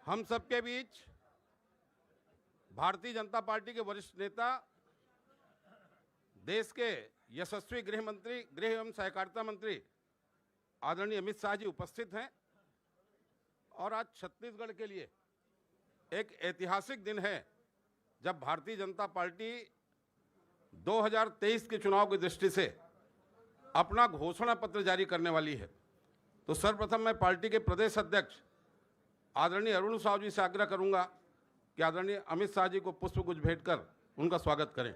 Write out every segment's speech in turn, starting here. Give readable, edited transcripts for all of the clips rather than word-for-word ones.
हम सबके बीच भारतीय जनता पार्टी के वरिष्ठ नेता, देश के यशस्वी गृह एवं सहकारिता मंत्री आदरणीय अमित शाह जी उपस्थित हैं और आज छत्तीसगढ़ के लिए एक ऐतिहासिक दिन है जब भारतीय जनता पार्टी 2023 के चुनाव की दृष्टि से अपना घोषणा पत्र जारी करने वाली है। तो सर्वप्रथम मैं पार्टी के प्रदेश अध्यक्ष आदरणीय अरुण साव जी से आग्रह करूंगा कि आदरणीय अमित शाह जी को पुष्पगुच्छ भेंट कर उनका स्वागत करें।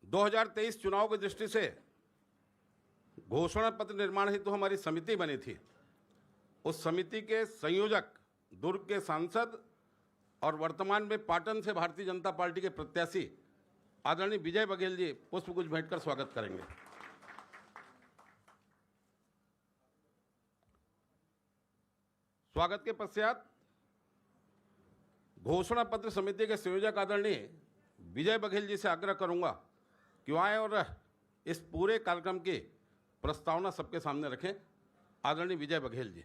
दो 2023 चुनाव की दृष्टि से घोषणा पत्र निर्माण हेतु हमारी समिति बनी थी। उस समिति के संयोजक दुर्ग के सांसद और वर्तमान में पाटन से भारतीय जनता पार्टी के प्रत्याशी आदरणीय विजय बघेल जी पुष्पगुच्छ भेंट कर स्वागत करेंगे। स्वागत के पश्चात घोषणा पत्र समिति के संयोजक आदरणीय विजय बघेल जी से आग्रह करूंगा कि आए और इस पूरे कार्यक्रम की प्रस्तावना सबके सामने रखें। आदरणीय विजय बघेल जी।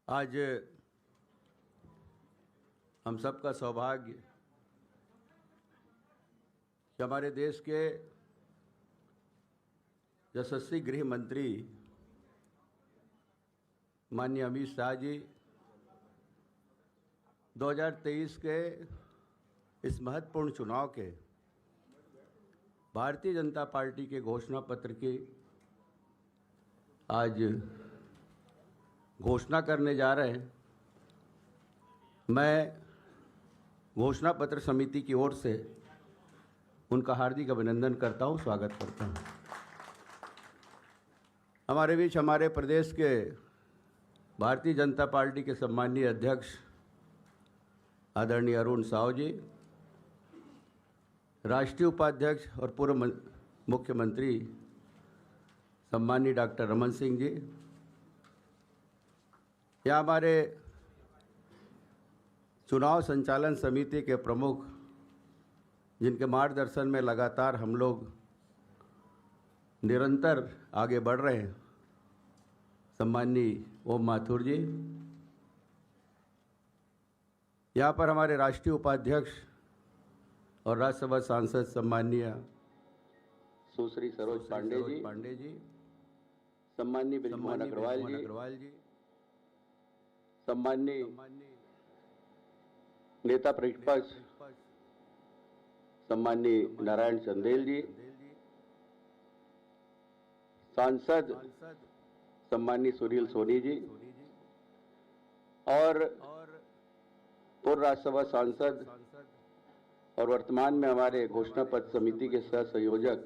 आज हम सबका सौभाग्य कि हमारे देश के यशस्वी गृह मंत्री माननीय अमित शाह जी 2023 के इस महत्वपूर्ण चुनाव के भारतीय जनता पार्टी के घोषणा पत्र की आज घोषणा करने जा रहे हैं। मैं घोषणा पत्र समिति की ओर से उनका हार्दिक अभिनंदन करता हूं, स्वागत करता हूं। हमारे बीच हमारे प्रदेश के भारतीय जनता पार्टी के सम्माननीय अध्यक्ष आदरणीय अरुण साव जी, राष्ट्रीय उपाध्यक्ष और पूर्व मुख्यमंत्री सम्माननीय डॉक्टर रमन सिंह जी, या हमारे चुनाव संचालन समिति के प्रमुख जिनके मार्गदर्शन में लगातार हम लोग निरंतर आगे बढ़ रहे हैं, सम्माननीय ओम माथुर जी, यहाँ पर हमारे राष्ट्रीय उपाध्यक्ष और राज्यसभा सांसद सम्माननीय सुश्री सरोज पांडे जी, सम्माननीय ब्रिजमोहन अग्रवाल जी, सम्माननीय नेता प्रतिपक्ष सम्माननीय नारायण चंदेल जी, सांसद सम्माननीय सुनील सोनी जी और पूर्व राज्यसभा सांसद और वर्तमान में हमारे घोषणा पत्र समिति के सह संयोजक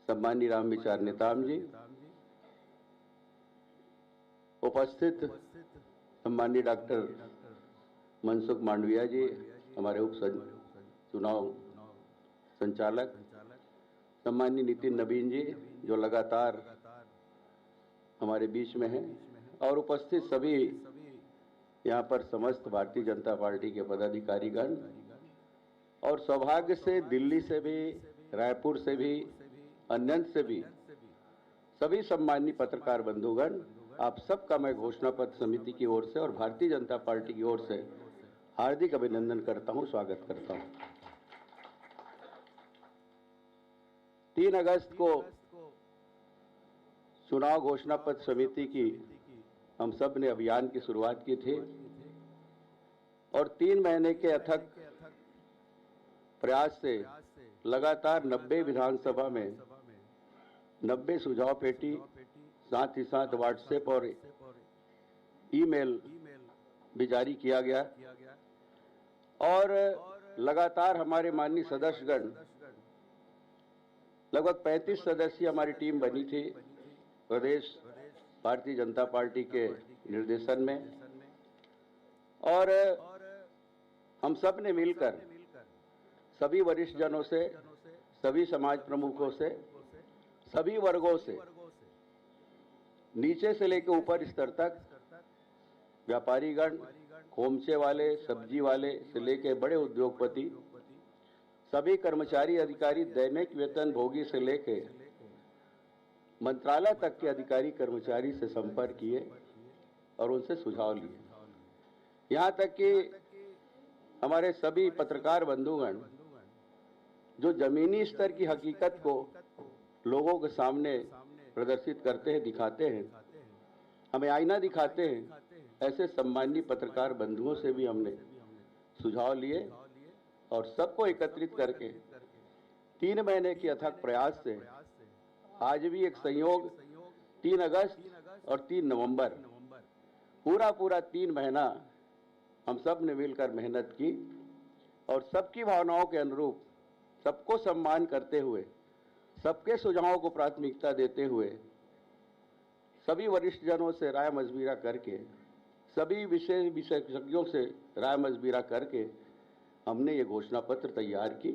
सम्माननीय रामविचार नेताम जी, उपस्थित सम्माननीय डॉक्टर मनसुख मांडविया जी, हमारे उप चुनाव संचालक, सम्माननीय नितिन नवीन जी जो लगातार हमारे बीच में हैं, और उपस्थित सभी यहाँ पर समस्त भारतीय जनता पार्टी के पदाधिकारीगण, और सौभाग्य से दिल्ली से भी, रायपुर से भी, अन्यंत से भी सभी सम्माननीय पत्रकार बंधुगण, आप सबका मैं घोषणा पत्र समिति की ओर से और भारतीय जनता पार्टी की ओर से हार्दिक अभिनंदन करता हूं, स्वागत करता हूं। 3 अगस्त को चुनाव घोषणा पत्र समिति की हम सब ने अभियान की शुरुआत की थी और 3 महीने के अथक प्रयास से लगातार 90 विधानसभा में 90 सुझाव पेटी, साथ ही साथ व्हाट्सएप और ईमेल भी जारी किया गया और लगातार हमारे माननीय सदस्यगण, लगभग 35 सदस्यीय हमारी टीम बनी थी प्रदेश भारतीय जनता पार्टी के निर्देशन में, और हम सब ने मिलकर सभी वरिष्ठ जनों से, सभी समाज प्रमुखों से, सभी वर्गों से, नीचे से लेकर ऊपर स्तर तक, व्यापारीगण, खोमचे वाले, सब्जी वाले से लेकर बड़े उद्योगपति, सभी कर्मचारी अधिकारी, दैनिक वेतन भोगी से लेकर मंत्रालय तक के अधिकारी कर्मचारी से संपर्क किए और उनसे सुझाव लिए। यहाँ तक कि हमारे सभी पत्रकार बंधुगण जो जमीनी स्तर की हकीकत को लोगों के सामने प्रदर्शित करते हैं, दिखाते हैं, हमें आईना दिखाते हैं, ऐसे सम्मानीय पत्रकार बंधुओं से भी हमने सुझाव लिए और सबको एकत्रित करके 3 महीने के अथक प्रयास से आज भी एक संयोग 3 अगस्त और 3 नवंबर पूरा 3 महीना हम सब ने मिलकर मेहनत की और सबकी भावनाओं के अनुरूप, सबको सम्मान करते हुए, सबके सुझावों को प्राथमिकता देते हुए, सभी वरिष्ठ जनों से राय मशविरा करके, सभी विशेषज्ञों से राय मशविरा करके हमने ये घोषणा पत्र तैयार की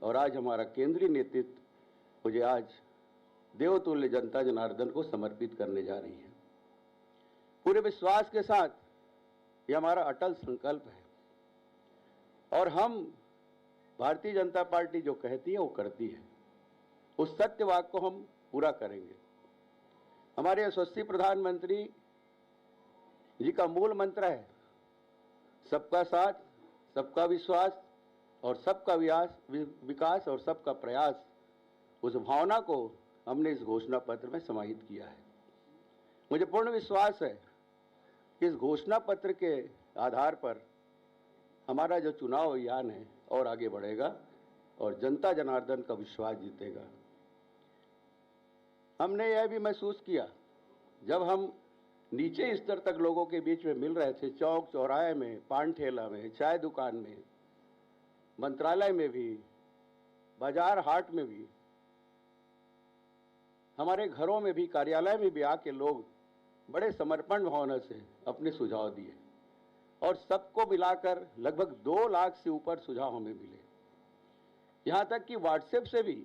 और आज हमारा केंद्रीय नेतृत्व मुझे आज देवतुल्य जनता जनार्दन को समर्पित करने जा रही है। पूरे विश्वास के साथ ये हमारा अटल संकल्प है और हम भारतीय जनता पार्टी जो कहती है वो करती है, उस सत्य वाक्य को हम पूरा करेंगे। हमारे यशस्वी प्रधानमंत्री जी का मूल मंत्र है सबका साथ, सबका विश्वास और सबका विकास और सबका प्रयास। उस भावना को हमने इस घोषणा पत्र में समाहित किया है। मुझे पूर्ण विश्वास है कि इस घोषणा पत्र के आधार पर हमारा जो चुनाव अभियान है और आगे बढ़ेगा और जनता जनार्दन का विश्वास जीतेगा। हमने यह भी महसूस किया जब हम नीचे स्तर तक लोगों के बीच में मिल रहे थे, चौक चौराहे में, पान ठेला में, चाय दुकान में, मंत्रालय में भी, बाजार हाट में भी, हमारे घरों में भी, कार्यालय में भी आके लोग बड़े समर्पण भावना से अपने सुझाव दिए और सबको मिलाकर लगभग 2 लाख से ऊपर सुझाव हमें मिले। यहाँ तक कि व्हाट्सएप से भी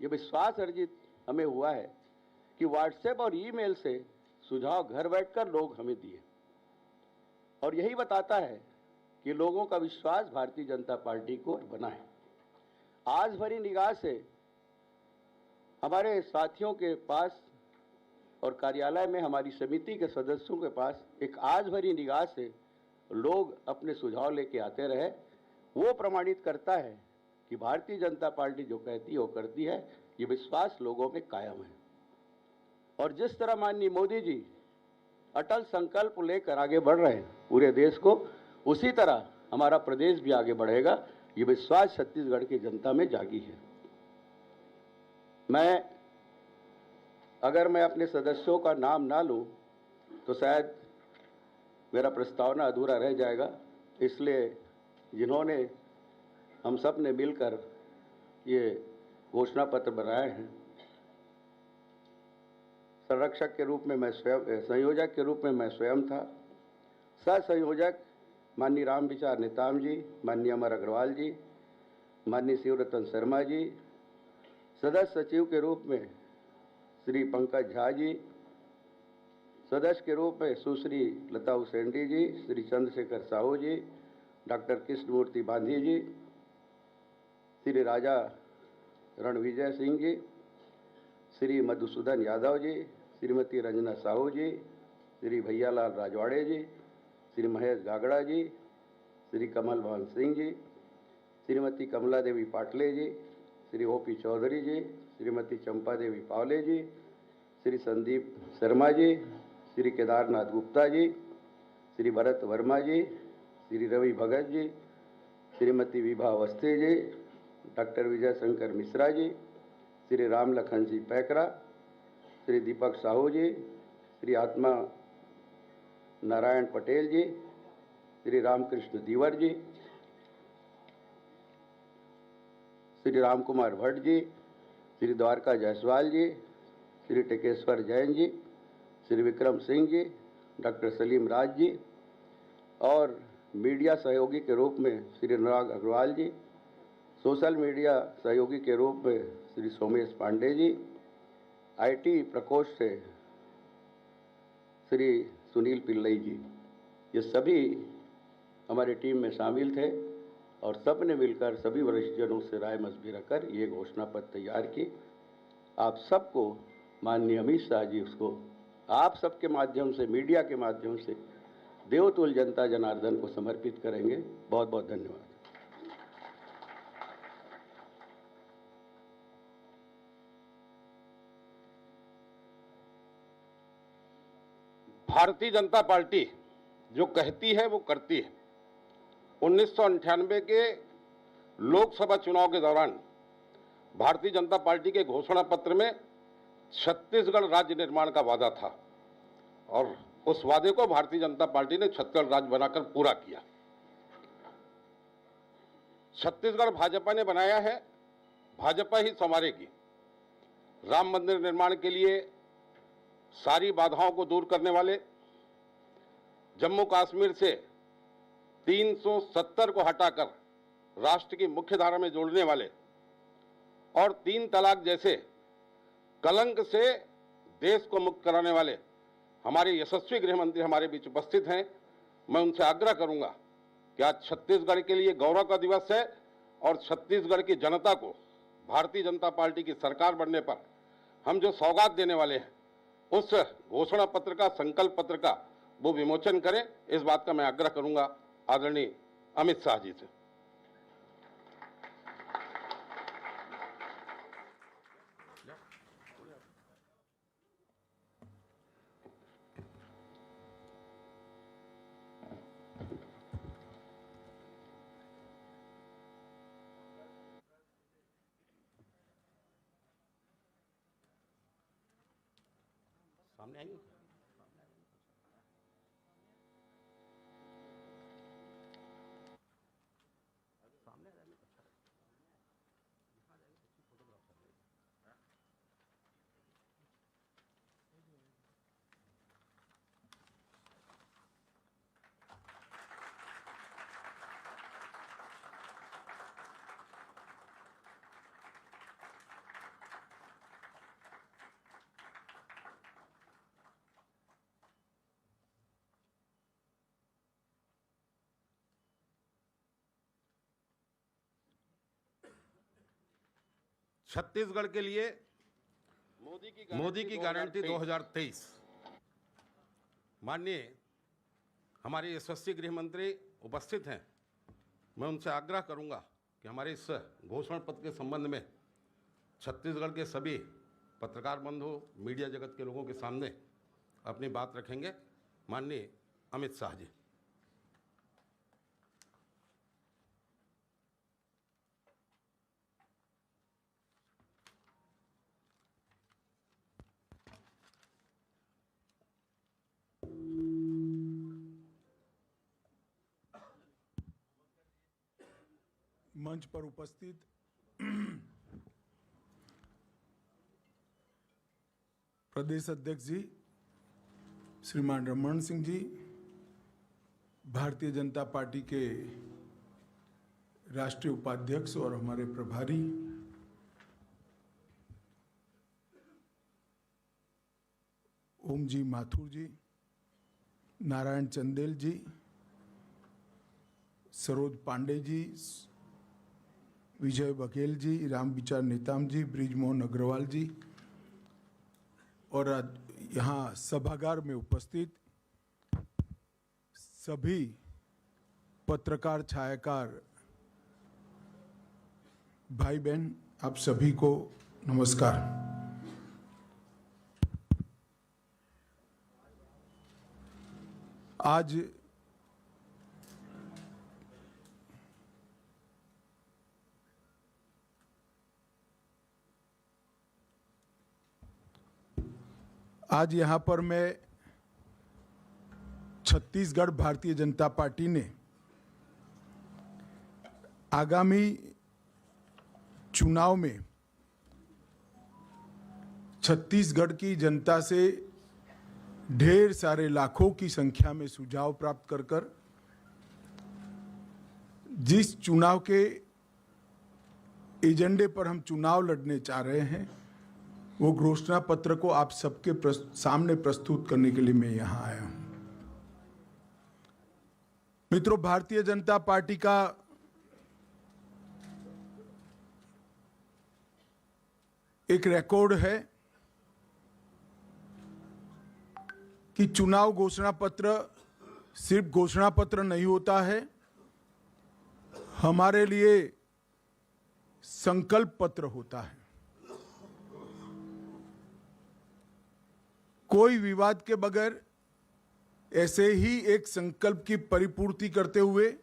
ये विश्वास अर्जित हमें हुआ है कि व्हाट्सएप और ईमेल से सुझाव घर बैठकर लोग हमें दिए और यही बताता है कि लोगों का विश्वास भारतीय जनता पार्टी को बना है। आज भरी निगाह से हमारे साथियों के पास और कार्यालय में हमारी समिति के सदस्यों के पास एक आज भरी निगाह से लोग अपने सुझाव लेके आते रहे, वो प्रमाणित करता है कि भारतीय जनता पार्टी जो कहती है वो करती है। ये विश्वास लोगों में कायम है और जिस तरह माननीय मोदी जी अटल संकल्प लेकर आगे बढ़ रहे हैं पूरे देश को, उसी तरह हमारा प्रदेश भी आगे बढ़ेगा। ये विश्वास छत्तीसगढ़ की जनता में जागी है। अगर मैं अपने सदस्यों का नाम ना लूं तो शायद मेरा प्रस्तावना अधूरा रह जाएगा, इसलिए जिन्होंने हम सब ने मिलकर ये घोषणा पत्र बनाए हैं, संरक्षक के रूप में मैं स्वयं, संयोजक के रूप में मैं स्वयं था, सह संयोजक माननीय राम विचार नेताम जी, माननीय अमर अग्रवाल जी, माननीय शिवरतन शर्मा जी, सदस्य सचिव के रूप में श्री पंकज झा जी, सदस्य के रूप में सुश्री लता उसेंडी जी, श्री चंद्रशेखर साहू जी, डॉक्टर कृष्णमूर्ति बांधी जी, श्री राजा रणविजय सिंह जी, श्री मधुसूदन यादव जी, श्रीमती रंजना साहू जी, श्री भैयालाल राजवाड़े जी, श्री महेश गागड़ा जी, श्री कमल भान सिंह जी, श्रीमती कमला देवी पाटले जी, श्री ओपी चौधरी जी, श्रीमती चंपा देवी पावले जी, श्री संदीप शर्मा जी, श्री केदारनाथ गुप्ता जी, श्री भरत वर्मा जी, श्री रवि भगत जी, श्रीमती विभा अवस्थी जी, डॉक्टर विजय शंकर मिश्रा जी, श्री राम लखन जी पैकरा, श्री दीपक साहू जी, श्री आत्मा नारायण पटेल जी, श्री रामकृष्ण दीवर जी, श्री राम कुमार भट्ट जी, श्री द्वारका जायसवाल जी, श्री टेकेश्वर जैन जी, श्री विक्रम सिंह जी, डॉक्टर सलीम राज जी और मीडिया सहयोगी के रूप में श्री अनुराग अग्रवाल जी, सोशल मीडिया सहयोगी के रूप में श्री सोमेश पांडे जी, आईटी प्रकोष्ठ से श्री सुनील पिल्लई जी, ये सभी हमारी टीम में शामिल थे और सब ने मिलकर सभी वरिष्ठजनों से राय मशविरा कर ये घोषणा पत्र तैयार की। आप सबको माननीय अमित शाह जी उसको आप सबके माध्यम से, मीडिया के माध्यम से देवतुल्य जनता जनार्दन को समर्पित करेंगे। बहुत बहुत धन्यवाद। भारतीय जनता पार्टी जो कहती है वो करती है। 1998 के लोकसभा चुनाव के दौरान भारतीय जनता पार्टी के घोषणा पत्र में छत्तीसगढ़ राज्य निर्माण का वादा था और उस वादे को भारतीय जनता पार्टी ने छत्तीसगढ़ राज्य बनाकर पूरा किया। छत्तीसगढ़ भाजपा ने बनाया है, भाजपा ही संवारेगी। राम मंदिर निर्माण के लिए सारी बाधाओं को दूर करने वाले, जम्मू कश्मीर से 370 को हटाकर राष्ट्र की मुख्य धारा में जोड़ने वाले और 3 तलाक जैसे कलंक से देश को मुक्त कराने वाले हमारे यशस्वी गृह मंत्री हमारे बीच उपस्थित हैं। मैं उनसे आग्रह करूंगा कि आज छत्तीसगढ़ के लिए गौरव का दिवस है और छत्तीसगढ़ की जनता को भारतीय जनता पार्टी की सरकार बनने पर हम जो सौगात देने वाले हैं उस घोषणा पत्र का, संकल्प पत्र का वो विमोचन करें। इस बात का मैं आग्रह करूंगा आदरणीय अमित शाह जी से। सामने आएंगे। छत्तीसगढ़ के लिए मोदी की गारंटी 2023। माननीय हमारे यशस्वी गृह मंत्री उपस्थित हैं। मैं उनसे आग्रह करूंगा कि हमारे इस घोषणा पत्र के संबंध में छत्तीसगढ़ के सभी पत्रकार बंधु, मीडिया जगत के लोगों के सामने अपनी बात रखेंगे। माननीय अमित शाह जी। मंच पर उपस्थित प्रदेश अध्यक्ष जी श्रीमान रमन सिंह जी, भारतीय जनता पार्टी के राष्ट्रीय उपाध्यक्ष और हमारे प्रभारी, ओम जी माथुर जी, नारायण चंदेल जी, सरोज पांडे जी, विजय बघेल जी, राम विचार नेताम जी, ब्रिजमोहन अग्रवाल जी और यहाँ सभागार में उपस्थित सभी पत्रकार, छायाकार भाई बहन, आप सभी को नमस्कार। आज यहाँ पर मैं छत्तीसगढ़ भारतीय जनता पार्टी ने आगामी चुनाव में छत्तीसगढ़ की जनता से ढेर सारे लाखों की संख्या में सुझाव प्राप्त कर कर जिस चुनाव के एजेंडे पर हम चुनाव लड़ने चाह रहे हैं, वो घोषणा पत्र को आप सबके सामने प्रस्तुत करने के लिए मैं यहां आया हूं। मित्रों, भारतीय जनता पार्टी का एक रिकॉर्ड है कि चुनाव घोषणा पत्र सिर्फ घोषणा पत्र नहीं होता है, हमारे लिए संकल्प पत्र होता है। कोई विवाद के बगैर ऐसे ही एक संकल्प की परिपूर्ति करते हुए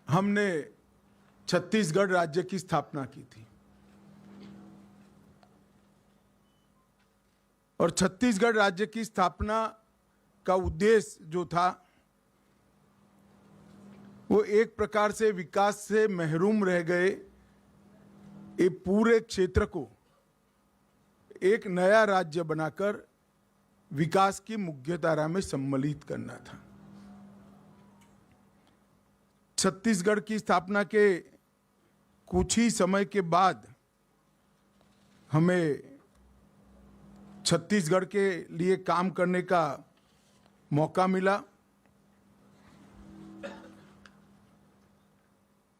हमने छत्तीसगढ़ राज्य की स्थापना की थी। और छत्तीसगढ़ राज्य की स्थापना का उद्देश्य जो था वो एक प्रकार से विकास से महरूम रह गए ये पूरे क्षेत्र को एक नया राज्य बनाकर विकास की मुख्यधारा में सम्मिलित करना था। छत्तीसगढ़ की स्थापना के कुछ ही समय के बाद हमें छत्तीसगढ़ के लिए काम करने का मौका मिला।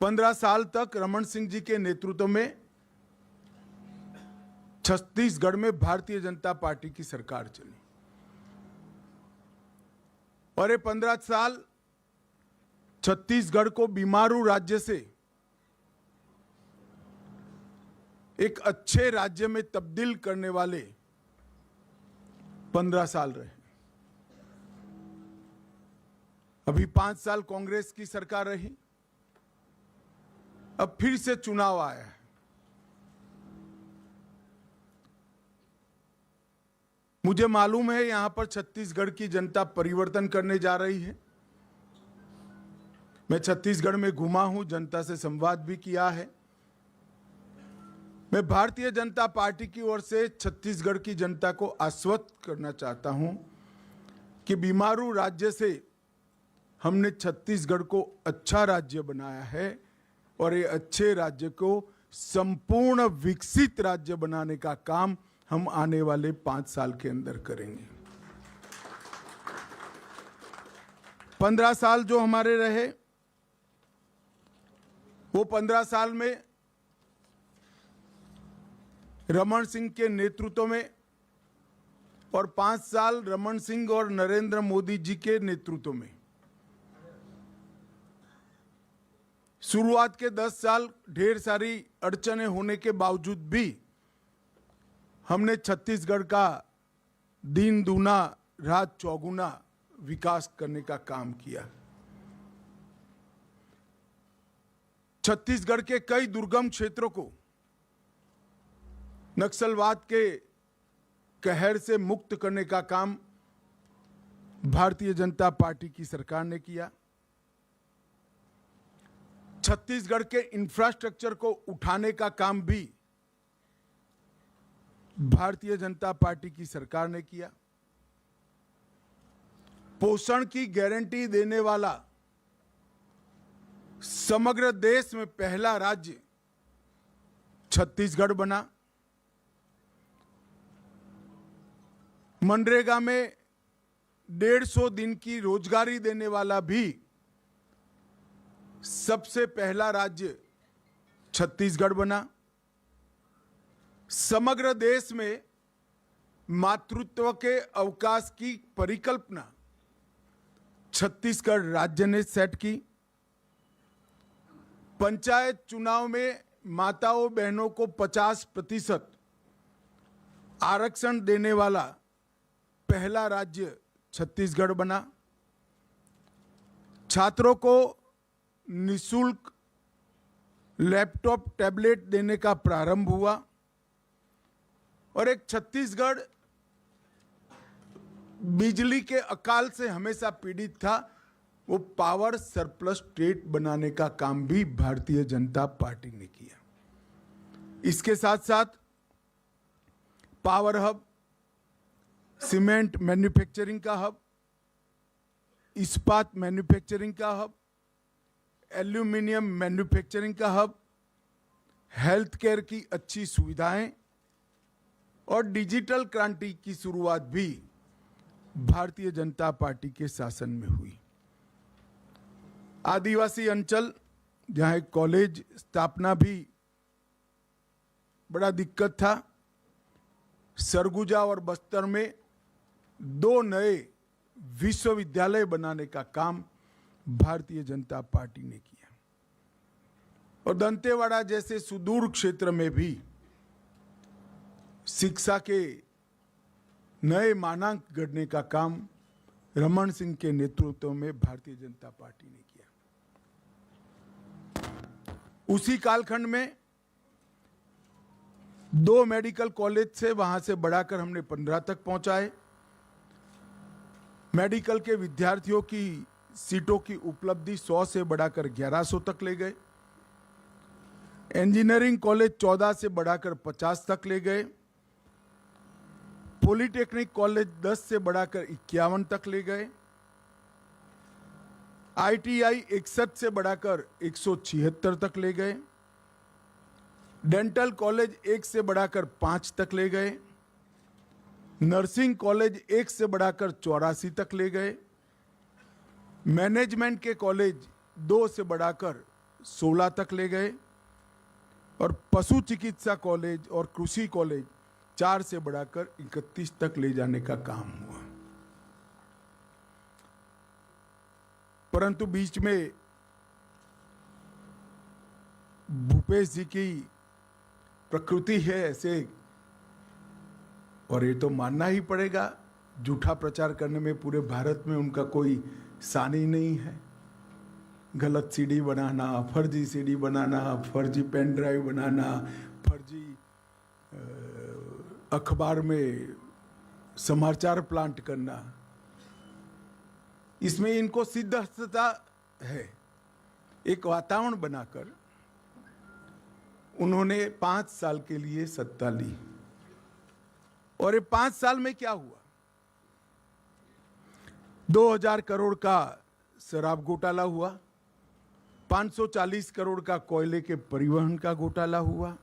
15 साल तक रमन सिंह जी के नेतृत्व में छत्तीसगढ़ में भारतीय जनता पार्टी की सरकार चली और ये 15 साल छत्तीसगढ़ को बीमारू राज्य से एक अच्छे राज्य में तब्दील करने वाले 15 साल रहे। अभी 5 साल कांग्रेस की सरकार रही, अब फिर से चुनाव आया है। मुझे मालूम है यहां पर छत्तीसगढ़ की जनता परिवर्तन करने जा रही है। मैं छत्तीसगढ़ में घूमा हूं, जनता से संवाद भी किया है। मैं भारतीय जनता पार्टी की ओर से छत्तीसगढ़ की जनता को आश्वस्त करना चाहता हूं कि बीमारू राज्य से हमने छत्तीसगढ़ को अच्छा राज्य बनाया है और ये अच्छे राज्य को संपूर्ण विकसित राज्य बनाने का काम हम आने वाले 5 साल के अंदर करेंगे। 15 साल जो हमारे रहे, वो 15 साल में रमन सिंह के नेतृत्व में और 5 साल रमन सिंह और नरेंद्र मोदी जी के नेतृत्व में, शुरुआत के 10 साल ढेर सारी अड़चनें होने के बावजूद भी हमने छत्तीसगढ़ का दिन दूना रात चौगुना विकास करने का काम किया। छत्तीसगढ़ के कई दुर्गम क्षेत्रों को नक्सलवाद के कहर से मुक्त करने का काम भारतीय जनता पार्टी की सरकार ने किया। छत्तीसगढ़ के इंफ्रास्ट्रक्चर को उठाने का काम भी भारतीय जनता पार्टी की सरकार ने किया। पोषण की गारंटी देने वाला समग्र देश में पहला राज्य छत्तीसगढ़ बना। मनरेगा में 150 दिन की रोजगारी देने वाला भी सबसे पहला राज्य छत्तीसगढ़ बना। समग्र देश में मातृत्व के अवकाश की परिकल्पना छत्तीसगढ़ राज्य ने सेट की। पंचायत चुनाव में माताओं बहनों को 50% आरक्षण देने वाला पहला राज्य छत्तीसगढ़ बना। छात्रों को निःशुल्क लैपटॉप टैबलेट देने का प्रारंभ हुआ और एक छत्तीसगढ़ बिजली के अकाल से हमेशा पीड़ित था, वो पावर सरप्लस स्टेट बनाने का काम भी भारतीय जनता पार्टी ने किया। इसके साथ साथ पावर हब, सीमेंट मैन्युफैक्चरिंग का हब, इस्पात मैन्युफैक्चरिंग का हब, एल्यूमिनियम मैन्युफैक्चरिंग का हब, हेल्थ केयर की अच्छी सुविधाएं और डिजिटल क्रांति की शुरुआत भी भारतीय जनता पार्टी के शासन में हुई। आदिवासी अंचल जहां एक कॉलेज स्थापना भी बड़ा दिक्कत था, सरगुजा और बस्तर में 2 नए विश्वविद्यालय बनाने का काम भारतीय जनता पार्टी ने किया और दंतेवाड़ा जैसे सुदूर क्षेत्र में भी शिक्षा के नए मानांक गढ़ने का काम रमन सिंह के नेतृत्व में भारतीय जनता पार्टी ने किया। उसी कालखंड में 2 मेडिकल कॉलेज से वहां से बढ़ाकर हमने 15 तक पहुंचाए। मेडिकल के विद्यार्थियों की सीटों की उपलब्धि 100 से बढ़ाकर 1100 तक ले गए। इंजीनियरिंग कॉलेज 14 से बढ़ाकर 50 तक ले गए। पॉलिटेक्निक कॉलेज 10 से बढ़ाकर 51 तक ले गए। आईटीआई 61 से बढ़ाकर 176 तक ले गए। डेंटल कॉलेज 1 से बढ़ाकर 5 तक ले गए। नर्सिंग कॉलेज 1 से बढ़ाकर 84 तक ले गए। मैनेजमेंट के कॉलेज 2 से बढ़ाकर 16 तक ले गए और पशु चिकित्सा कॉलेज और कृषि कॉलेज 4 से बढ़ाकर 31 तक ले जाने का काम हुआ। परंतु बीच में भूपेश जी की प्रकृति है ऐसे, और ये तो मानना ही पड़ेगा, झूठा प्रचार करने में पूरे भारत में उनका कोई सानी नहीं है। गलत सीडी बनाना, फर्जी सीडी बनाना, फर्जी पेन ड्राइव बनाना, फर्जी अखबार में समाचार प्लांट करना, इसमें इनको सिद्धता है। एक वातावरण बनाकर उन्होंने 5 साल के लिए सत्ता ली और ये 5 साल में क्या हुआ? 2000 करोड़ का शराब घोटाला हुआ, 540 करोड़ का कोयले के परिवहन का घोटाला हुआ,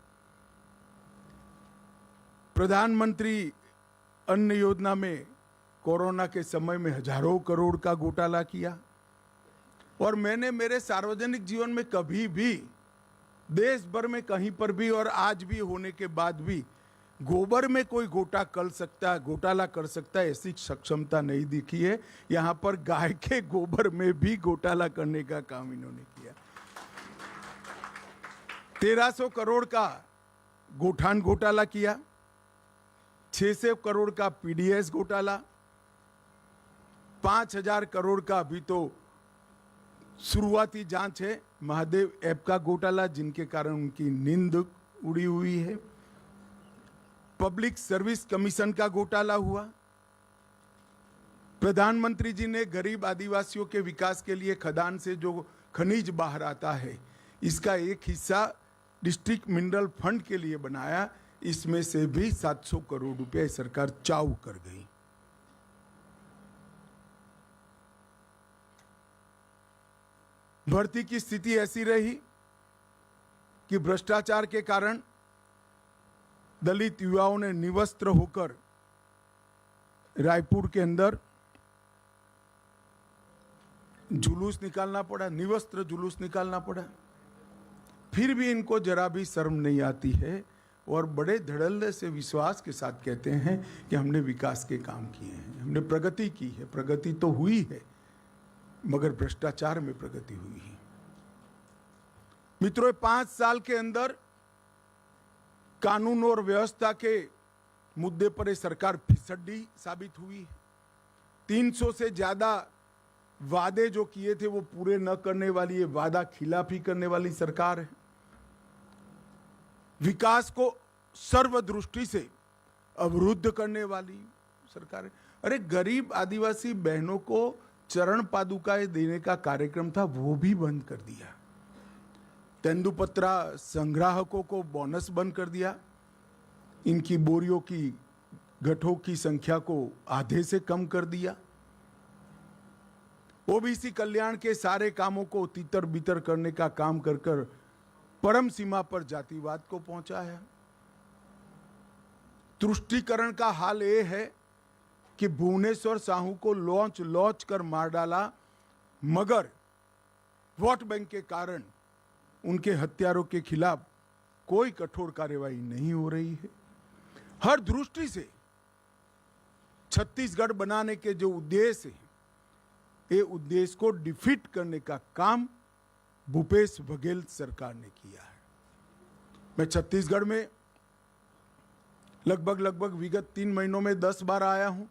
प्रधानमंत्री अन्न योजना में कोरोना के समय में हजारों करोड़ का घोटाला किया। और मैंने मेरे सार्वजनिक जीवन में कभी भी देश भर में कहीं पर भी और आज भी होने के बाद भी गोबर में कोई घोटाला कर सकता है ऐसी सक्षमता नहीं दिखी है। यहां पर गाय के गोबर में भी घोटाला करने का काम इन्होंने किया। 1300 करोड़ का गोठान घोटाला किया, 600 करोड़ का पीडीएस घोटाला, 5000 करोड़ का अभी तो शुरुआती जांच है महादेव ऐप का घोटाला, जिनके कारण उनकी नींद उड़ी हुई है। पब्लिक सर्विस कमीशन का घोटाला हुआ। प्रधानमंत्री जी ने गरीब आदिवासियों के विकास के लिए खदान से जो खनिज बाहर आता है, इसका एक हिस्सा डिस्ट्रिक्ट मिनरल फंड के लिए बनाया। इसमें से भी 700 करोड़ रुपए सरकार चाऊ कर गई। भर्ती की स्थिति ऐसी रही कि भ्रष्टाचार के कारण दलित युवाओं ने निवस्त्र होकर रायपुर के अंदर जुलूस निकालना पड़ा, निवस्त्र जुलूस निकालना पड़ा। फिर भी इनको जरा भी शर्म नहीं आती है और बड़े धड़ल्ले से विश्वास के साथ कहते हैं कि हमने विकास के काम किए हैं, हमने प्रगति की है। प्रगति तो हुई है मगर भ्रष्टाचार में प्रगति हुई है। मित्रों, 5 साल के अंदर कानून और व्यवस्था के मुद्दे पर ये सरकार फिसड्डी साबित हुई है। 300 से ज्यादा वादे जो किए थे वो पूरे न करने वाली, ये वादा खिलाफी करने वाली सरकार है। विकास को सर्वदृष्टि से अवरुद्ध करने वाली सरकार है। अरे गरीब आदिवासी बहनों को चरण पादुकाएं देने का कार्यक्रम था वो भी बंद कर दिया। तेंदुपत्रा संग्राहकों को बोनस बंद कर दिया। इनकी बोरियों की गठों की संख्या को आधे से कम कर दिया। ओबीसी कल्याण के सारे कामों को तितर बितर करने का काम कर कर परम सीमा पर जातिवाद को पहुंचाया। तुष्टीकरण का हाल ये है कि भुवनेश्वर साहू को लॉन्च कर मार डाला, मगर वोट बैंक के कारण उनके हत्यारों के खिलाफ कोई कठोर कार्यवाही नहीं हो रही है। हर दृष्टि से छत्तीसगढ़ बनाने के जो उद्देश्य है, ये उद्देश्य को डिफीट करने का काम भूपेश बघेल सरकार ने किया है। मैं छत्तीसगढ़ में लगभग विगत 3 महीनों में 10 बार आया हूं।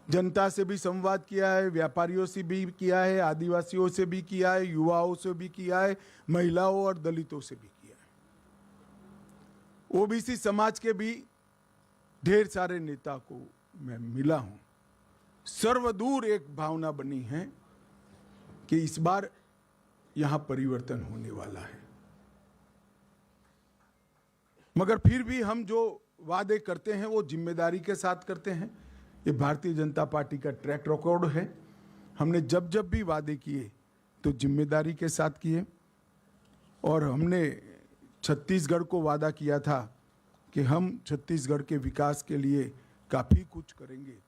जनता से भी संवाद किया है, व्यापारियों से भी किया है, आदिवासियों से भी किया है, युवाओं से भी किया है, महिलाओं और दलितों से भी किया है। ओबीसी समाज के भी ढेर सारे नेता को मैं मिला हूं। सर्वदूर एक भावना बनी है कि इस बार यहां परिवर्तन होने वाला है, मगर फिर भी हम जो वादे करते हैं वो जिम्मेदारी के साथ करते हैं। ये भारतीय जनता पार्टी का ट्रैक रिकॉर्ड है। हमने जब जब भी वादे किए तो जिम्मेदारी के साथ किए, और हमने छत्तीसगढ़ को वादा किया था कि हम छत्तीसगढ़ के विकास के लिए काफ़ी कुछ करेंगे।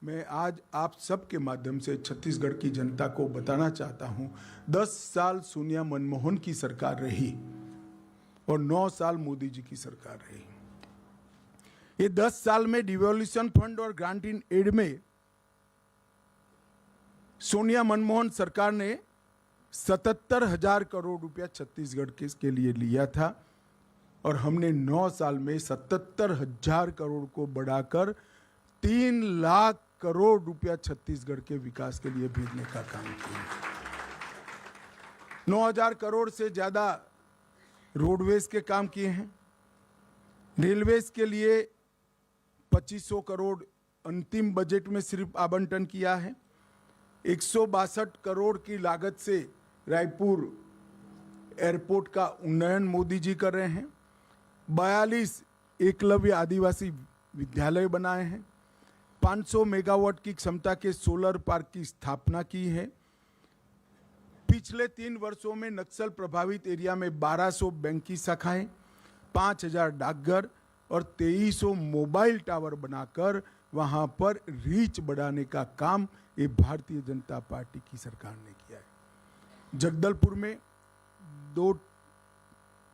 मैं आज आप सबके माध्यम से छत्तीसगढ़ की जनता को बताना चाहता हूं, 10 साल सोनिया मनमोहन की सरकार रही और 9 साल मोदी जी की सरकार रही। ये 10 साल में डिवोल्यूशन फंड और ग्रांट इन एड में सोनिया मनमोहन सरकार ने 77,000 करोड़ रुपया छत्तीसगढ़ के लिए लिया था, और हमने 9 साल में 77,000 करोड़ को बढ़ाकर 3 लाख करोड़ रुपया छत्तीसगढ़ के विकास के लिए भेजने का काम किया। 9,000 करोड़ से ज्यादा रोडवेज के काम किए हैं। रेलवेज के लिए 2500 करोड़ अंतिम बजट में सिर्फ आवंटन किया है। 162 करोड़ की लागत से रायपुर एयरपोर्ट का उन्नयन मोदी जी कर रहे हैं। 42 एकलव्य आदिवासी विद्यालय बनाए हैं। 500 मेगावाट की क्षमता के सोलर पार्क की स्थापना की है। पिछले 3 वर्षों में नक्सल प्रभावित एरिया में 1200 बैंक की शाखाएं, 5000 डाकघर और 2300 मोबाइल टावर बनाकर वहां पर रीच बढ़ाने का काम ये भारतीय जनता पार्टी की सरकार ने किया है। जगदलपुर में 2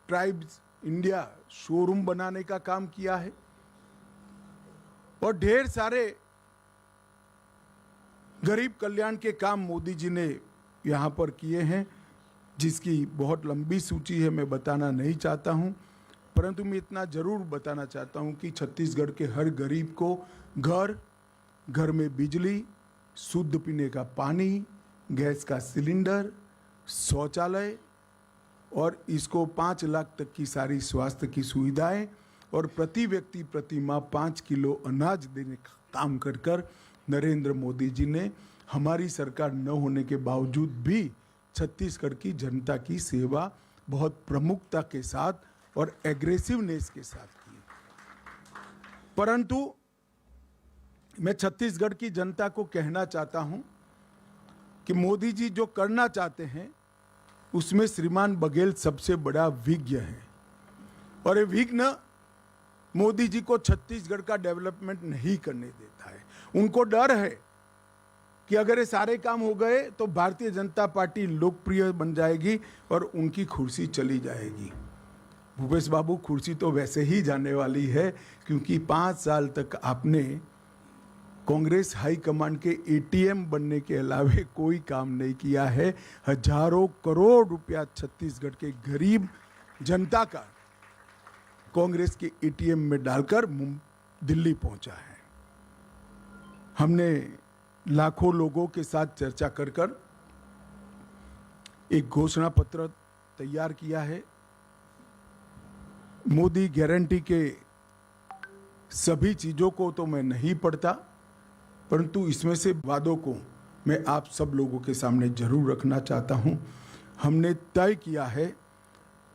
ट्राइब्स इंडिया शोरूम बनाने का काम किया है, और ढेर सारे गरीब कल्याण के काम मोदी जी ने यहाँ पर किए हैं, जिसकी बहुत लंबी सूची है, मैं बताना नहीं चाहता हूँ। परंतु मैं इतना जरूर बताना चाहता हूँ कि छत्तीसगढ़ के हर गरीब को घर में बिजली, शुद्ध पीने का पानी, गैस का सिलेंडर, शौचालय, और इसको 5 लाख तक की सारी स्वास्थ्य की सुविधाएं और प्रति व्यक्ति प्रति माह 5 किलो अनाज देने का काम कर कर नरेंद्र मोदी जी ने हमारी सरकार न होने के बावजूद भी छत्तीसगढ़ की जनता की सेवा बहुत प्रमुखता के साथ और एग्रेसिवनेस के साथ की। परंतु मैं छत्तीसगढ़ की जनता को कहना चाहता हूं कि मोदी जी जो करना चाहते हैं उसमें श्रीमान बघेल सबसे बड़ा विज्ञ है, और ये विघ्न मोदी जी को छत्तीसगढ़ का डेवलपमेंट नहीं करने देता है। उनको डर है कि अगर ये सारे काम हो गए तो भारतीय जनता पार्टी लोकप्रिय बन जाएगी और उनकी कुर्सी चली जाएगी। भूपेश बाबू, कुर्सी तो वैसे ही जाने वाली है, क्योंकि 5 साल तक आपने कांग्रेस हाईकमांड के एटीएम बनने के अलावे कोई काम नहीं किया है। हजारों करोड़ रुपया छत्तीसगढ़ के गरीब जनता का कांग्रेस के एटीएम में डालकर दिल्ली पहुंचा है। हमने लाखों लोगों के साथ चर्चा कर कर एक घोषणा पत्र तैयार किया है। मोदी गारंटी के सभी चीजों को तो मैं नहीं पढ़ता, परंतु इसमें से वादों को मैं आप सब लोगों के सामने जरूर रखना चाहता हूं। हमने तय किया है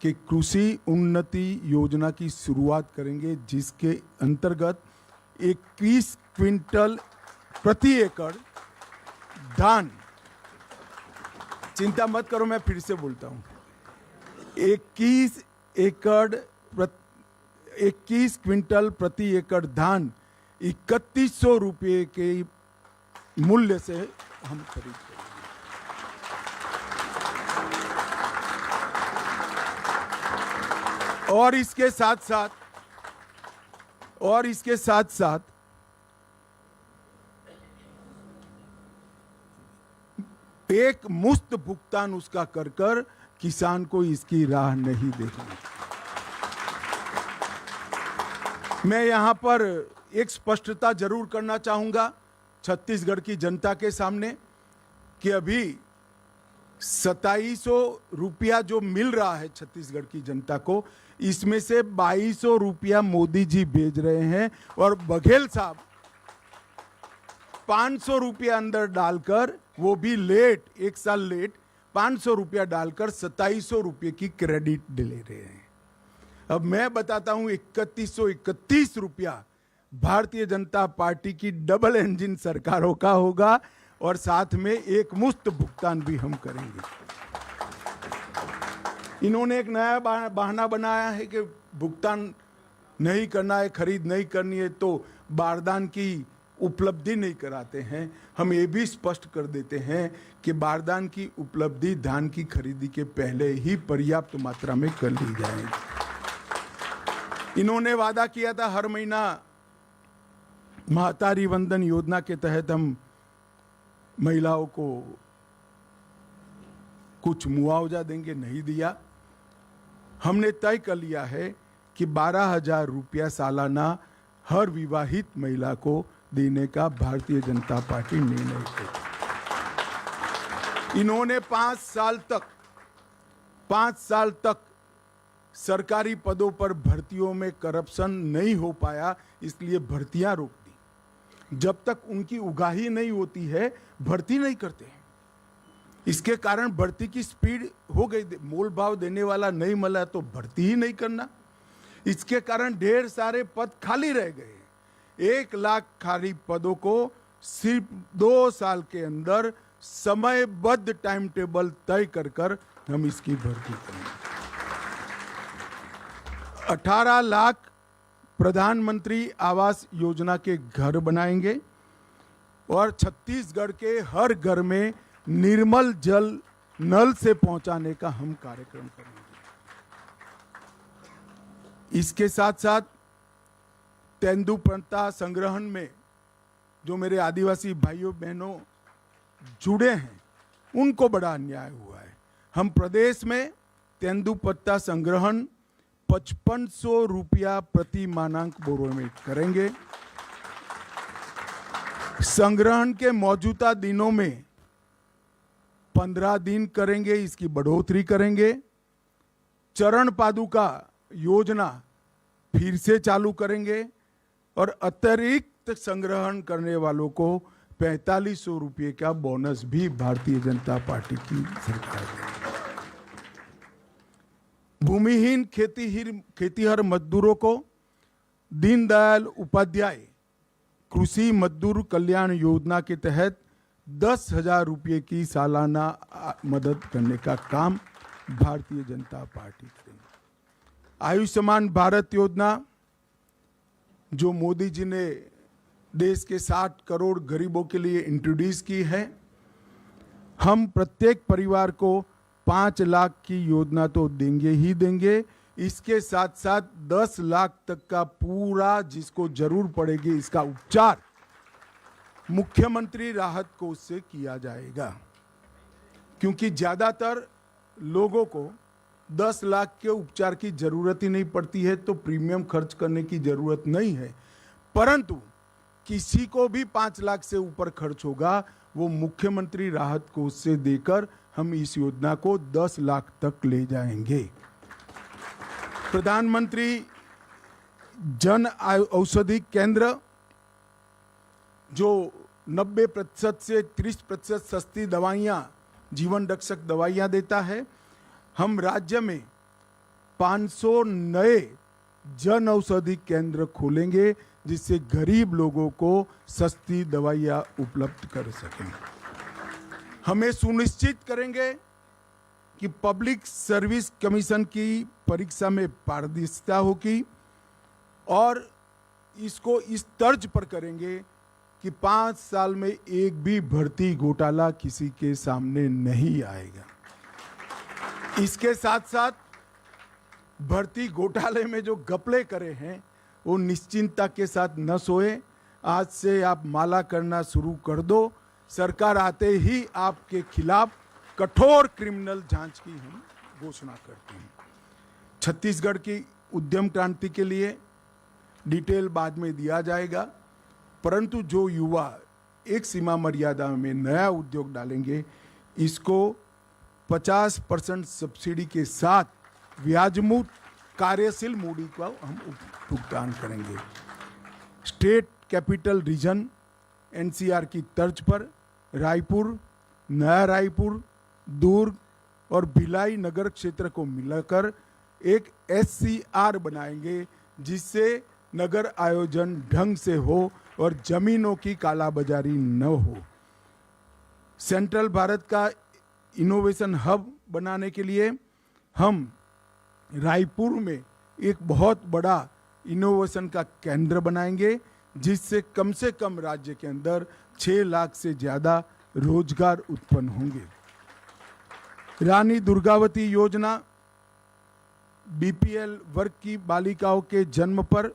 कि कृषि उन्नति योजना की शुरुआत करेंगे, जिसके अंतर्गत 21 क्विंटल प्रति एकड़ धान, चिंता मत करो, मैं फिर से बोलता हूं, 21 क्विंटल प्रति एकड़ धान 3100 रुपये के मूल्य से हम खरीद करेंगे। और इसके साथ साथ एक मुफ्त भुगतान उसका कर किसान को इसकी राह नहीं देखेंगे। मैं यहां पर एक स्पष्टता जरूर करना चाहूंगा छत्तीसगढ़ की जनता के सामने कि अभी 2700 रुपया जो मिल रहा है छत्तीसगढ़ की जनता को, इसमें से 2200 रुपया मोदी जी भेज रहे हैं और बघेल साहब 500 रुपया अंदर डालकर, वो भी लेट, एक साल लेट, 500 रुपया डालकर 2700 रुपये की क्रेडिट ले रहे हैं। अब मैं बताता हूं 3131 रुपया भारतीय जनता पार्टी की डबल इंजन सरकारों का होगा और साथ में एक मुफ्त भुगतान भी हम करेंगे। इन्होंने एक नया बहाना बनाया है कि भुगतान नहीं करना है, खरीद नहीं करनी है तो बारदान की उपलब्धि नहीं कराते हैं। हम ये भी स्पष्ट कर देते हैं कि बारदान की उपलब्धि धान की खरीदी के पहले ही पर्याप्त मात्रा में कर ली जाएगी। इन्होंने वादा किया था हर महीना महतारी वंदन योजना के तहत हम महिलाओं को कुछ मुआवजा देंगे, नहीं दिया। हमने तय कर लिया है कि 12,000 रुपया सालाना हर विवाहित महिला को देने का भारतीय जनता पार्टी निर्णय करेगी। इन्होंने 5 साल तक सरकारी पदों पर भर्तियों में करप्शन नहीं हो पाया, इसलिए भर्तियां रोक दी। जब तक उनकी उगाही नहीं होती है भर्ती नहीं करते हैं। इसके कारण भर्ती की स्पीड हो गई, मोल भाव देने वाला नहीं मिला तो भर्ती ही नहीं करना। इसके कारण ढेर सारे पद खाली रह गए। 1 लाख खाली पदों को सिर्फ 2 साल के अंदर समयबद्ध टाइम टेबल तय कर हम इसकी भर्ती करेंगे। 18 लाख प्रधानमंत्री आवास योजना के घर बनाएंगे और छत्तीसगढ़ के हर घर में निर्मल जल नल से पहुंचाने का हम कार्यक्रम करेंगे। इसके साथ साथ तेंदुपत्ता संग्रहण में जो मेरे आदिवासी भाइयों बहनों जुड़े हैं उनको बड़ा अन्याय हुआ है। हम प्रदेश में तेंदुपत्ता संग्रहण 5500 रुपया प्रति मानक बोरों में करेंगे। संग्रहण के मौजूदा दिनों में 15 दिन करेंगे, इसकी बढ़ोतरी करेंगे। चरण पादुका योजना फिर से चालू करेंगे और अतिरिक्त संग्रहण करने वालों को 4500 रुपये का बोनस भी भारतीय जनता पार्टी की सरकार देगी। भूमिहीन खेतीहर मजदूरों को दीनदयाल उपाध्याय कृषि मजदूर कल्याण योजना के तहत 10,000 रुपये की सालाना मदद करने का काम भारतीय जनता पार्टी करेगी। आयुष्मान भारत योजना जो मोदी जी ने देश के 60 करोड़ गरीबों के लिए इंट्रोड्यूस की है, हम प्रत्येक परिवार को 5 लाख की योजना तो देंगे ही देंगे। इसके साथ साथ 10 लाख तक का पूरा जिसको जरूर पड़ेगी इसका उपचार मुख्यमंत्री राहत कोष से किया जाएगा, क्योंकि ज्यादातर लोगों को 10 लाख के उपचार की जरूरत ही नहीं पड़ती है तो प्रीमियम खर्च करने की जरूरत नहीं है। परंतु किसी को भी 5 लाख से ऊपर खर्च होगा वो मुख्यमंत्री राहत कोष से देकर हम इस योजना को 10 लाख तक ले जाएंगे। प्रधानमंत्री जन औषधि केंद्र जो 90% से 30% सस्ती दवाइयाँ, जीवन रक्षक दवाइयाँ देता है। हम राज्य में 500 नए जन औषधि केंद्र खोलेंगे जिससे गरीब लोगों को सस्ती दवाइयाँ उपलब्ध कर सकें। हमें सुनिश्चित करेंगे कि पब्लिक सर्विस कमीशन की परीक्षा में पारदर्शिता होगी और इसको इस तर्ज पर करेंगे कि 5 साल में एक भी भर्ती घोटाला किसी के सामने नहीं आएगा। इसके साथ साथ भर्ती घोटाले में जो घपले करे हैं वो निश्चिंतता के साथ न सोए। आज से आप माला करना शुरू कर दो। सरकार आते ही आपके खिलाफ कठोर क्रिमिनल जांच की हम घोषणा करते हैं। छत्तीसगढ़ की उद्यम क्रांति के लिए डिटेल बाद में दिया जाएगा, परंतु जो युवा एक सीमा मर्यादा में नया उद्योग डालेंगे, इसको 50% सब्सिडी के साथ ब्याजमुक्त कार्यशील मूडी का हम भुगतान करेंगे। स्टेट कैपिटल रीजन एनसीआर की तर्ज पर रायपुर, नया रायपुर, दुर्ग और भिलाई नगर क्षेत्र को मिलाकर एक एससीआर बनाएंगे जिससे नगर आयोजन ढंग से हो और जमीनों की कालाबाजारी न हो। सेंट्रल भारत का इनोवेशन हब बनाने के लिए हम रायपुर में एक बहुत बड़ा इनोवेशन का केंद्र बनाएंगे जिससे से कम राज्य के अंदर 6 लाख से ज़्यादा रोजगार उत्पन्न होंगे। रानी दुर्गावती योजना बीपीएल वर्ग की बालिकाओं के जन्म पर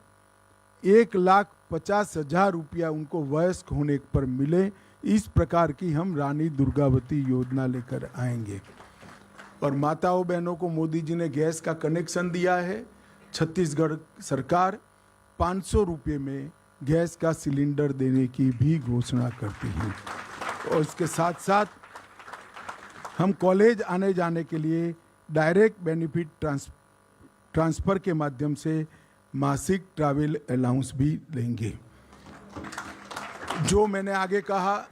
1,50,000 रुपया उनको वयस्क होने पर मिले, इस प्रकार की हम रानी दुर्गावती योजना लेकर आएंगे। और माताओं बहनों को मोदी जी ने गैस का कनेक्शन दिया है। छत्तीसगढ़ सरकार 500 रुपये में गैस का सिलेंडर देने की भी घोषणा करती है। और इसके साथ साथ हम कॉलेज आने जाने के लिए डायरेक्ट बेनिफिट ट्रांसफ़र के माध्यम से मासिक ट्रैवल अलाउंस भी देंगे। जो मैंने आगे कहा,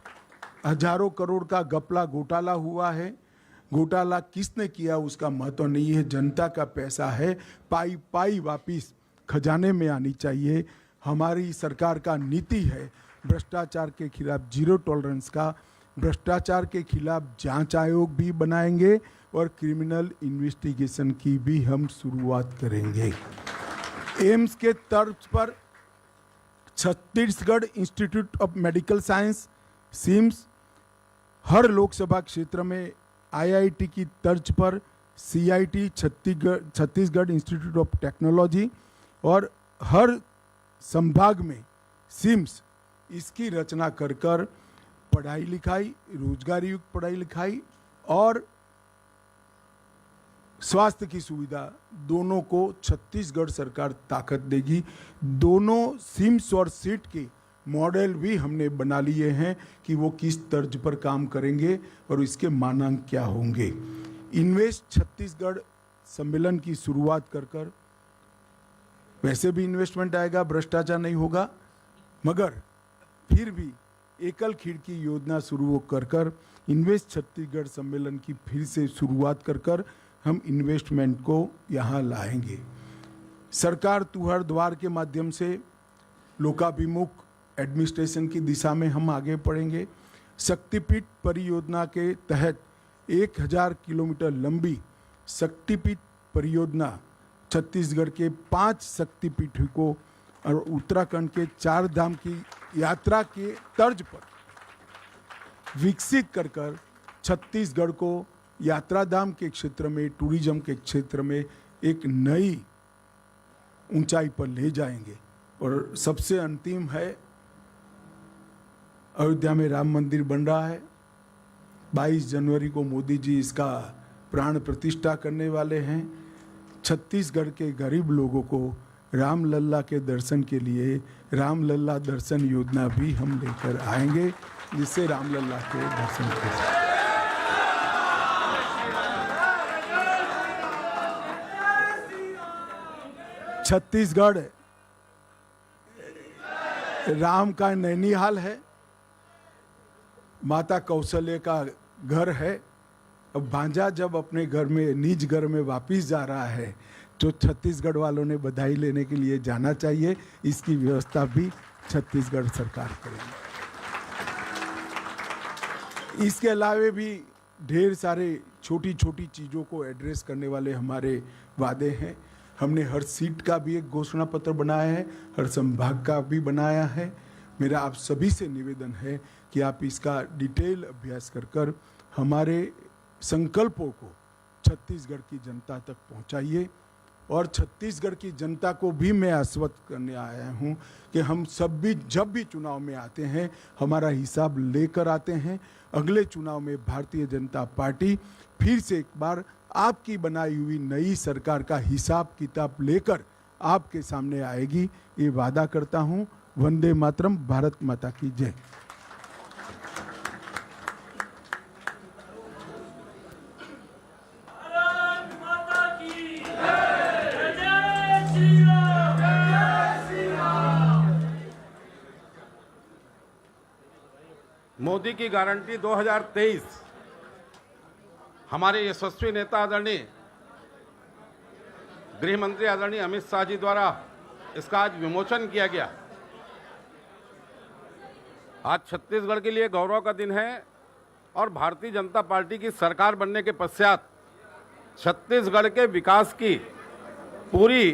हजारों करोड़ का घपला घोटाला हुआ है। घोटाला किसने किया उसका महत्व नहीं है, जनता का पैसा है, पाई पाई वापिस खजाने में आनी चाहिए। हमारी सरकार का नीति है भ्रष्टाचार के खिलाफ जीरो टॉलरेंस का। भ्रष्टाचार के खिलाफ जांच आयोग भी बनाएंगे और क्रिमिनल इन्वेस्टिगेशन की भी हम शुरुआत करेंगे। एम्स के तर्ज पर Chhattisgarh institute of medical science CIMS, हर लोकसभा क्षेत्र में आईआईटी की तर्ज पर CIT Chhattisgarh institute of technology और हर संभाग में सिम्स, इसकी रचना कर कर पढ़ाई लिखाई, रोजगार युक्त पढ़ाई लिखाई और स्वास्थ्य की सुविधा दोनों को छत्तीसगढ़ सरकार ताकत देगी। दोनों सिम्स और सीट के मॉडल भी हमने बना लिए हैं कि वो किस तर्ज पर काम करेंगे और इसके मानांक क्या होंगे। इन्वेस्ट छत्तीसगढ़ सम्मेलन की शुरुआत कर कर वैसे भी इन्वेस्टमेंट आएगा, भ्रष्टाचार नहीं होगा, मगर फिर भी एकल खिड़की योजना शुरू कर कर इन्वेस्ट छत्तीसगढ़ सम्मेलन की फिर से शुरुआत कर कर हम इन्वेस्टमेंट को यहाँ लाएंगे। सरकार तुहर द्वार के माध्यम से लोकाभिमुख एडमिनिस्ट्रेशन की दिशा में हम आगे बढ़ेंगे। शक्तिपीठ परियोजना के तहत 1000 किलोमीटर लंबी शक्तिपीठ परियोजना छत्तीसगढ़ के 5 शक्तिपीठ को और उत्तराखंड के 4 धाम की यात्रा के तर्ज पर विकसित कर कर छत्तीसगढ़ को यात्रा धाम के क्षेत्र में, टूरिज्म के क्षेत्र में एक नई ऊंचाई पर ले जाएंगे। और सबसे अंतिम है, अयोध्या में राम मंदिर बन रहा है। 22 जनवरी को मोदी जी इसका प्राण प्रतिष्ठा करने वाले हैं। छत्तीसगढ़ के गरीब लोगों को रामलल्ला के दर्शन के लिए रामलल्ला दर्शन योजना भी हम लेकर आएंगे, जिससे रामलल्ला के दर्शन करें। छत्तीसगढ़ राम का नैनीहाल है। माता कौशल्य का घर है। अब भांजा जब अपने घर में, निज घर में वापिस जा रहा है, तो छत्तीसगढ़ वालों ने बधाई लेने के लिए जाना चाहिए। इसकी व्यवस्था भी छत्तीसगढ़ सरकार करेगी। इसके अलावे भी ढेर सारे छोटी छोटी चीज़ों को एड्रेस करने वाले हमारे वादे हैं। हमने हर सीट का भी एक घोषणा पत्र बनाया है, हर संभाग का भी बनाया है। मेरा आप सभी से निवेदन है कि आप इसका डिटेल अभ्यास कर हमारे संकल्पों को छत्तीसगढ़ की जनता तक पहुंचाइए। और छत्तीसगढ़ की जनता को भी मैं आश्वस्त करने आया हूं कि हम सब भी जब भी चुनाव में आते हैं, हमारा हिसाब लेकर आते हैं। अगले चुनाव में भारतीय जनता पार्टी फिर से एक बार आपकी बनाई हुई नई सरकार का हिसाब किताब लेकर आपके सामने आएगी, ये वादा करता हूं। वंदे मातरम। भारत माता की जय। मोदी की गारंटी 2023 हमारे यशस्वी नेता आदरणीय गृह मंत्री आदरणीय अमित शाह जी द्वारा इसका आज विमोचन किया गया। आज छत्तीसगढ़ के लिए गौरव का दिन है और भारतीय जनता पार्टी की सरकार बनने के पश्चात छत्तीसगढ़ के विकास की पूरी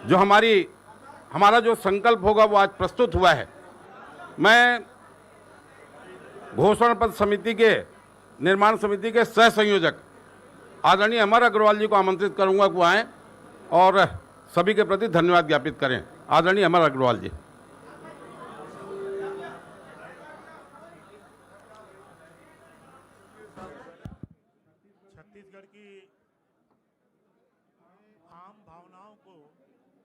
जो हमारा जो संकल्प होगा वो आज प्रस्तुत हुआ है। मैं घोषणा पत्र समिति के निर्माण समिति के सह संयोजक आदरणीय अमर अग्रवाल जी को आमंत्रित करूंगा कि वो आएं और सभी के प्रति धन्यवाद ज्ञापित करें। आदरणीय अमर अग्रवाल जी। छत्तीसगढ़ की आम भावनाओं को